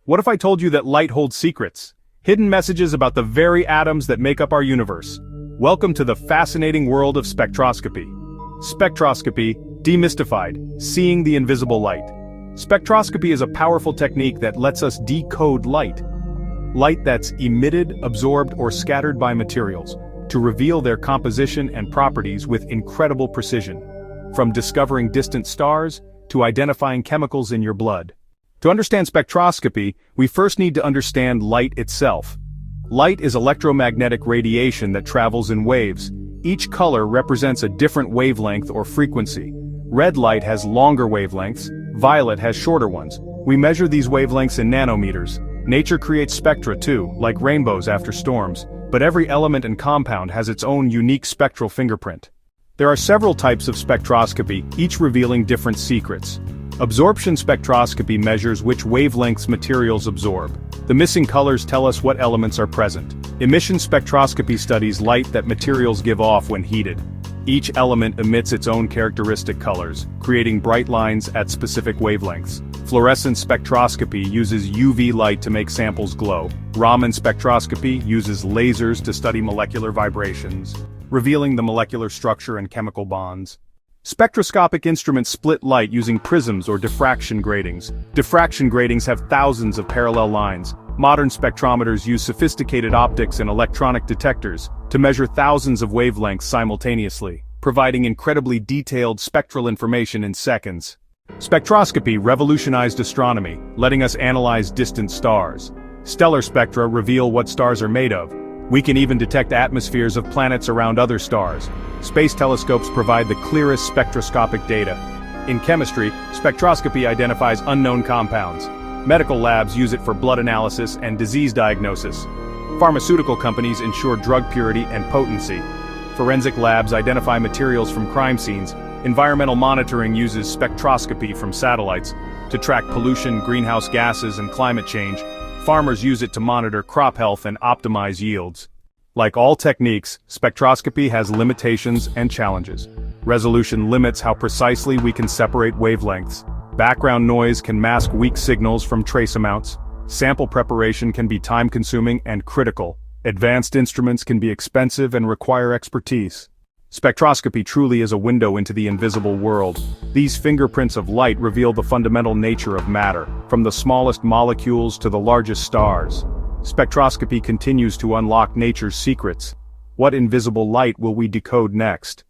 What if I told you that light holds secrets? Hidden messages about the very atoms that make up our universe. Welcome to the fascinating world of spectroscopy. Spectroscopy, demystified, seeing the invisible light. Spectroscopy is a powerful technique that lets us decode light. Light that's emitted, absorbed, or scattered by materials, to reveal their composition and properties with incredible precision. From discovering distant stars, to identifying chemicals in your blood. To understand spectroscopy, we first need to understand light itself. Light is electromagnetic radiation that travels in waves. Each color represents a different wavelength or frequency. Red light has longer wavelengths, violet has shorter ones. We measure these wavelengths in nanometers. Nature creates spectra too, like rainbows after storms, but every element and compound has its own unique spectral fingerprint. There are several types of spectroscopy, each revealing different secrets. Absorption spectroscopy measures which wavelengths materials absorb. The missing colors tell us what elements are present. Emission spectroscopy studies light that materials give off when heated. Each element emits its own characteristic colors, creating bright lines at specific wavelengths. Fluorescence spectroscopy uses UV light to make samples glow. Raman spectroscopy uses lasers to study molecular vibrations, revealing the molecular structure and chemical bonds. Spectroscopic instruments split light using prisms or diffraction gratings. Diffraction gratings have thousands of parallel lines. Modern spectrometers use sophisticated optics and electronic detectors to measure thousands of wavelengths simultaneously, providing incredibly detailed spectral information in seconds. Spectroscopy revolutionized astronomy, letting us analyze distant stars. Stellar spectra reveal what stars are made of. We can even detect atmospheres of planets around other stars. Space telescopes provide the clearest spectroscopic data. In chemistry, spectroscopy identifies unknown compounds. Medical labs use it for blood analysis and disease diagnosis. Pharmaceutical companies ensure drug purity and potency. Forensic labs identify materials from crime scenes. Environmental monitoring uses spectroscopy from satellites to track pollution, greenhouse gases, and climate change. Farmers use it to monitor crop health and optimize yields. Like all techniques, spectroscopy has limitations and challenges. Resolution limits how precisely we can separate wavelengths. Background noise can mask weak signals from trace amounts. Sample preparation can be time-consuming and critical. Advanced instruments can be expensive and require expertise. Spectroscopy truly is a window into the invisible world. These fingerprints of light reveal the fundamental nature of matter, from the smallest molecules to the largest stars. Spectroscopy continues to unlock nature's secrets. What invisible light will we decode next?